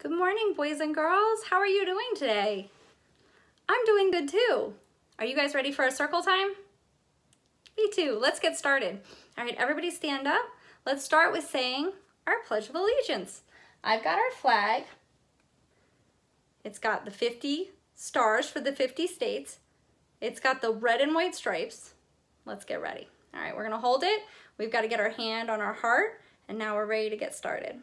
Good morning, boys and girls. How are you doing today? I'm doing good too. Are you guys ready for a circle time? Me too. Let's get started. All right, everybody stand up. Let's start with saying our Pledge of Allegiance. I've got our flag. It's got the 50 stars for the 50 states. It's got the red and white stripes. Let's get ready. All right, we're gonna hold it. We've got to get our hand on our heart, and now we're ready to get started.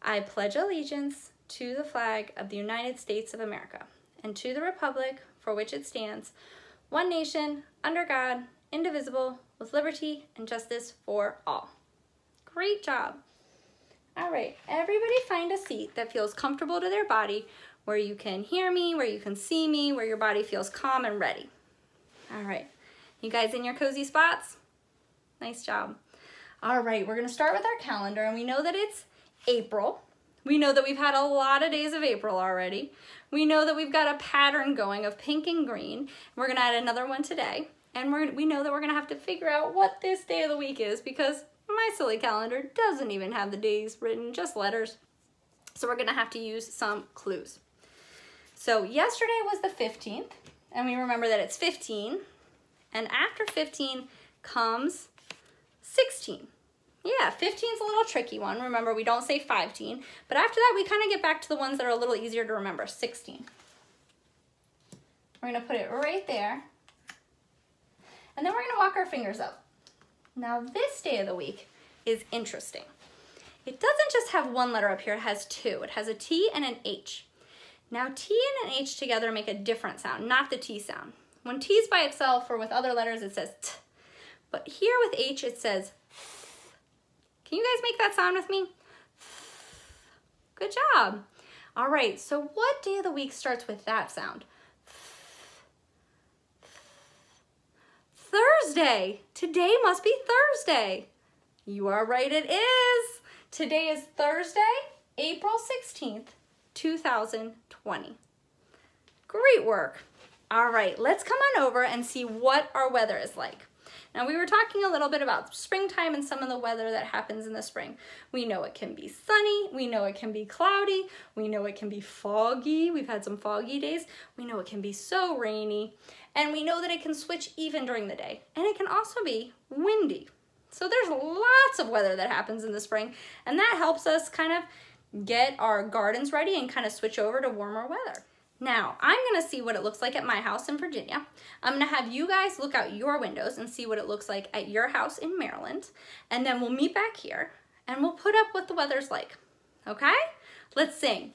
I pledge allegiance to the flag of the United States of America and to the republic for which it stands, one nation, under God, indivisible, with liberty and justice for all. Great job. All right, everybody find a seat that feels comfortable to their body, where you can hear me, where you can see me, where your body feels calm and ready. All right, you guys in your cozy spots? Nice job. All right, we're gonna start with our calendar, and we know that it's April. We know that we've had a lot of days of April already. We know that we've got a pattern going of pink and green. We're gonna add another one today. And we know that we're gonna have to figure out what this day of the week is, because my silly calendar doesn't even have the days written, just letters. So we're gonna have to use some clues. So yesterday was the 15th, and we remember that it's 15. And after 15 comes 16. Yeah, 15 is a little tricky one. Remember, we don't say 15, but after that, we kind of get back to the ones that are a little easier to remember, 16. We're gonna put it right there, and then we're gonna walk our fingers up. Now, this day of the week is interesting. It doesn't just have one letter up here, it has two. It has a T and an H. Now, T and an H together make a different sound, not the T sound. When T is by itself or with other letters, it says T, but here with H, it says. Can you guys make that sound with me? Good job. All right, so what day of the week starts with that sound? Thursday. Today must be Thursday. You are right, it is. Today is Thursday, April 16th, 2020. Great work. All right, let's come on over and see what our weather is like. Now, we were talking a little bit about springtime and some of the weather that happens in the spring. We know it can be sunny, we know it can be cloudy, we know it can be foggy. We've had some foggy days. We know it can be so rainy, and we know that it can switch even during the day, and it can also be windy. So there's lots of weather that happens in the spring, and that helps us kind of get our gardens ready and kind of switch over to warmer weather. Now, I'm gonna see what it looks like at my house in Virginia. I'm gonna have you guys look out your windows and see what it looks like at your house in Maryland. And then we'll meet back here and we'll put up what the weather's like, okay? Let's sing.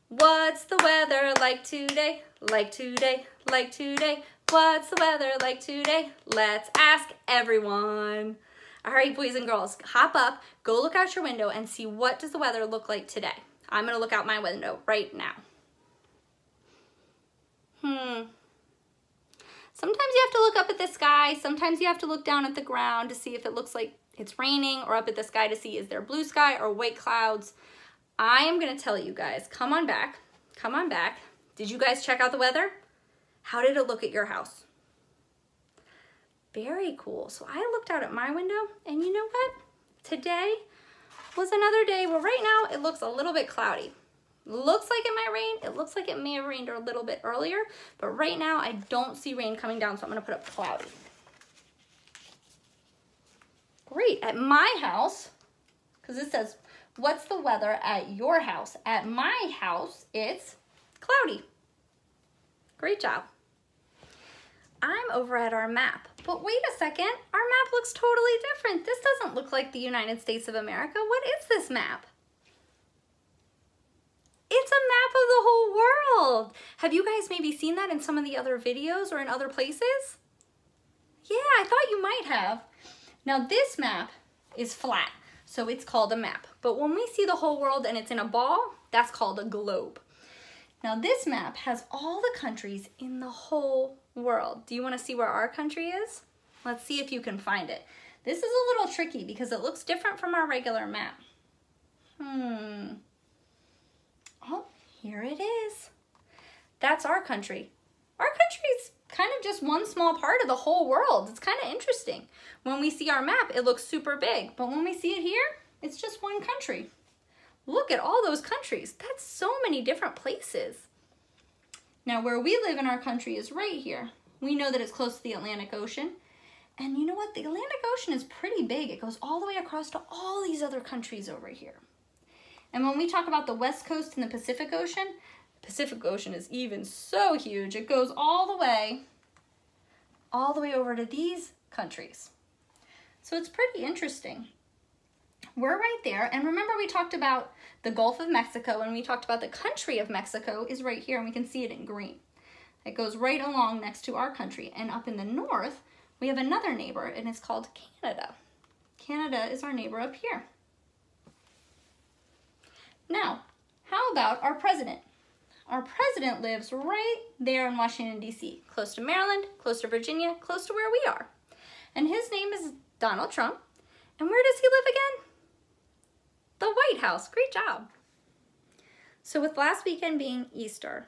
What's the weather like today? Like today, like today. What's the weather like today? Let's ask everyone. All right, boys and girls, hop up, go look out your window and see what does the weather look like today. I'm gonna look out my window right now. Sometimes you have to look up at the sky. Sometimes you have to look down at the ground to see if it looks like it's raining, or up at the sky to see is there blue sky or white clouds. I am gonna tell you guys, come on back, come on back. Did you guys check out the weather? How did it look at your house? Very cool. So I looked out at my window, and you know what? Today was another day where right now it looks a little bit cloudy. Looks like it might rain. It looks like it may have rained a little bit earlier, but right now I don't see rain coming down, so I'm gonna put up cloudy. Great, at my house, because it says, what's the weather at your house? At my house, it's cloudy. Great job. I'm over at our map, but wait a second, our map looks totally different. This doesn't look like the United States of America. What is this map? It's a map of the whole world. Have you guys maybe seen that in some of the other videos or in other places? Yeah, I thought you might have. Now this map is flat, so it's called a map. But when we see the whole world and it's in a ball, that's called a globe. Now this map has all the countries in the whole world. Do you want to see where our country is? Let's see if you can find it. This is a little tricky because it looks different from our regular map. Oh, here it is. That's our country. Our country's kind of just one small part of the whole world. It's kind of interesting. When we see our map, it looks super big, but when we see it here, it's just one country. Look at all those countries. That's so many different places. Now, where we live in our country is right here. We know that it's close to the Atlantic Ocean. And you know what? The Atlantic Ocean is pretty big. It goes all the way across to all these other countries over here. And when we talk about the West Coast and the Pacific Ocean is even so huge. It goes all the way over to these countries. So it's pretty interesting. We're right there. And remember, we talked about the Gulf of Mexico, and we talked about the country of Mexico is right here, and we can see it in green. It goes right along next to our country. And up in the north, we have another neighbor, and it's called Canada. Canada is our neighbor up here. Now, how about our president? Our president lives right there in Washington, D.C., close to Maryland, close to Virginia, close to where we are. And his name is Donald Trump. And where does he live again? The White House. Great job. So with last weekend being Easter,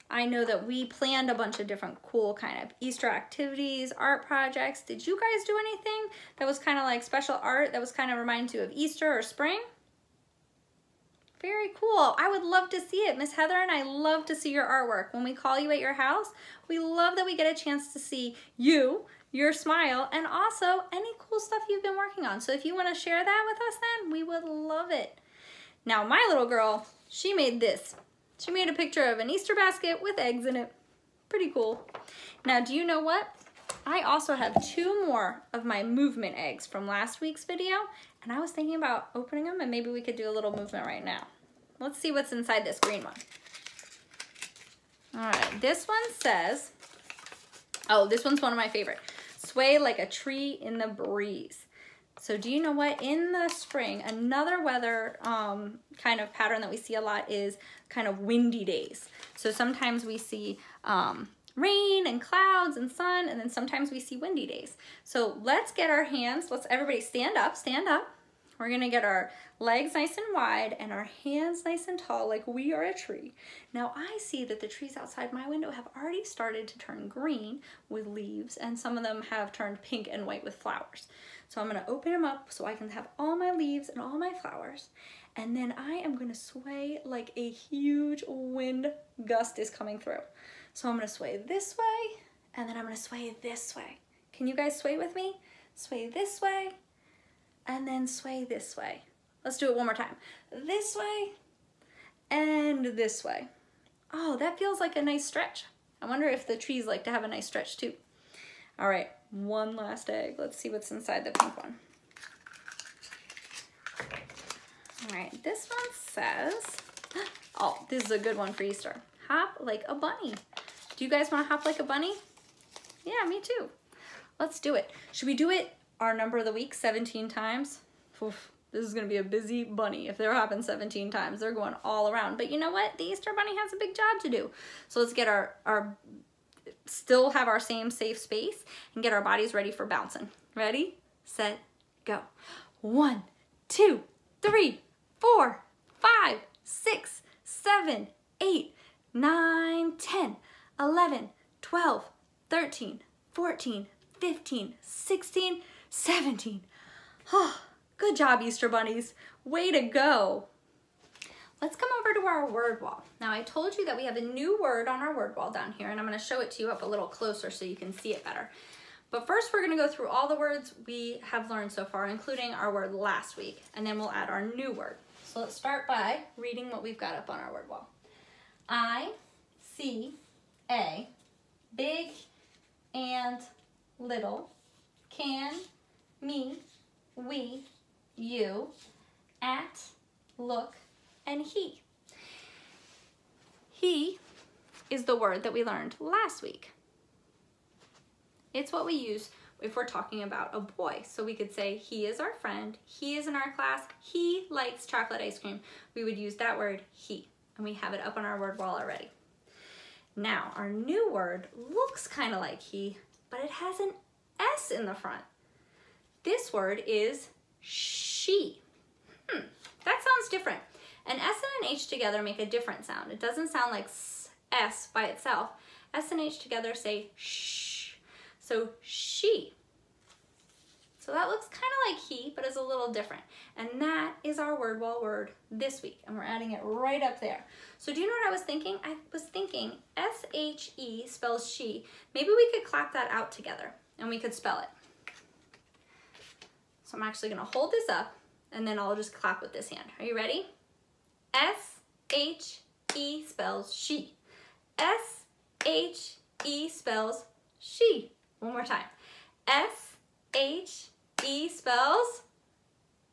I know that we planned a bunch of different cool kind of Easter activities, art projects. Did you guys do anything that was kind of like special art that was kind of reminds you of Easter or spring? Very cool. I would love to see it. Miss Heather and I love to see your artwork. When we call you at your house, we love that we get a chance to see you, your smile, and also any cool stuff you've been working on. So if you want to share that with us then, we would love it. Now my little girl, she made this. She made a picture of an Easter basket with eggs in it. Pretty cool. Now do you know what? I also have 2 more of my movement eggs from last week's video, and I was thinking about opening them, and maybe we could do a little movement right now. Let's see what's inside this green one. All right, this one says, oh, this one's one of my favorite. Sway like a tree in the breeze. So do you know what? In the spring, another weather kind of pattern that we see a lot is kind of windy days. So sometimes we see rain and clouds and sun, and then sometimes we see windy days. So let's get our hands, let's everybody stand up, stand up. We're gonna get our legs nice and wide and our hands nice and tall like we are a tree. Now I see that the trees outside my window have already started to turn green with leaves, and some of them have turned pink and white with flowers. So I'm gonna open them up so I can have all my leaves and all my flowers, and then I am gonna sway like a huge wind gust is coming through. So I'm gonna sway this way, and then I'm gonna sway this way. Can you guys sway with me? Sway this way, and then sway this way. Let's do it one more time. This way, and this way. Oh, that feels like a nice stretch. I wonder if the trees like to have a nice stretch too. All right, one last egg. Let's see what's inside the pink one. All right, this one says, oh, this is a good one for Easter. Hop like a bunny. Do you guys want to hop like a bunny? Yeah, me too. Let's do it. Should we do it our number of the week 17 times? Oof, this is going to be a busy bunny. If they're hopping 17 times, they're going all around. But you know what? The Easter bunny has a big job to do. So let's get our still have our same safe space and get our bodies ready for bouncing. Ready, set, go. 1, 2, 3, 4, 5, 6, 7, 8, 9, 10, 11, 12, 13, 14, 15, 16, 17. Oh, good job, Easter bunnies. Way to go. Let's come over to our word wall. Now I told you that we have a new word on our word wall down here, and I'm gonna show it to you up a little closer so you can see it better. But first we're gonna go through all the words we have learned so far, including our word last week, and then we'll add our new word. So let's start by reading what we've got up on our word wall. I see a big and little, can, me, we, you, at, look, and he. He is the word that we learned last week. It's what we use if we're talking about a boy. So we could say, he is our friend, he is in our class, he likes chocolate ice cream. We would use that word, he, and we have it up on our word wall already. Now, our new word looks kind of like he, but it has an S in the front. This word is she. That sounds different. An S and an H together make a different sound. It doesn't sound like S by itself. S and H together say shh. So she. So that looks kind of like he, but is a little different. And that is our word wall word this week. And we're adding it right up there. So do you know what I was thinking? I was thinking S-H-E spells she. Maybe we could clap that out together and we could spell it. So I'm actually gonna hold this up and then I'll just clap with this hand. Are you ready? S-H-E spells she. S-H-E spells she. One more time. S-H-E spells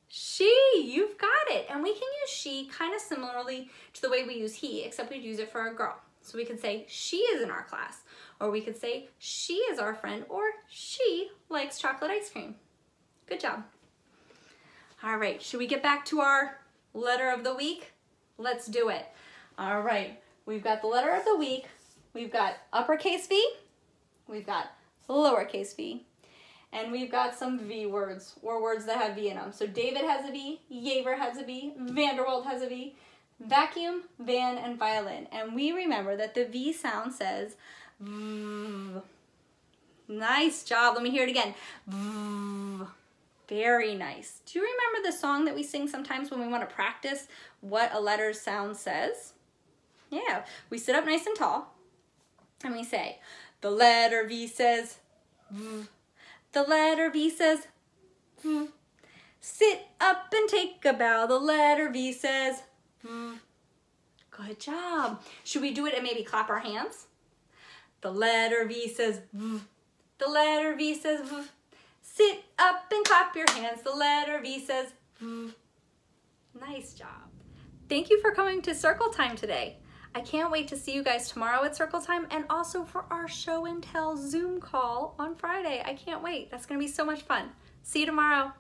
she. You've got it. And we can use she kind of similarly to the way we use he, except we'd use it for a girl. So we could say she is in our class, or we could say she is our friend, or she likes chocolate ice cream. Good job. All right, should we get back to our letter of the week? Let's do it. All right, we've got the letter of the week. We've got uppercase V, we've got lowercase v, and we've got some V words, or words that have V in them. So David has a V, Yaver has a V, Vanderwald has a V, vacuum, van, and violin. And we remember that the V sound says V. Nice job. Let me hear it again. V. Very nice. Do you remember the song that we sing sometimes when we want to practice what a letter's sound says? Yeah. We sit up nice and tall and we say, the letter V says V. The letter V says V. Sit up and take a bow. The letter V says V. Good job. Should we do it and maybe clap our hands? The letter V says V. The letter V says V. Sit up and clap your hands. The letter V says V. Nice job. Thank you for coming to Circle Time today. I can't wait to see you guys tomorrow at Circle Time and also for our show and tell Zoom call on Friday. I can't wait. That's going to be so much fun. See you tomorrow.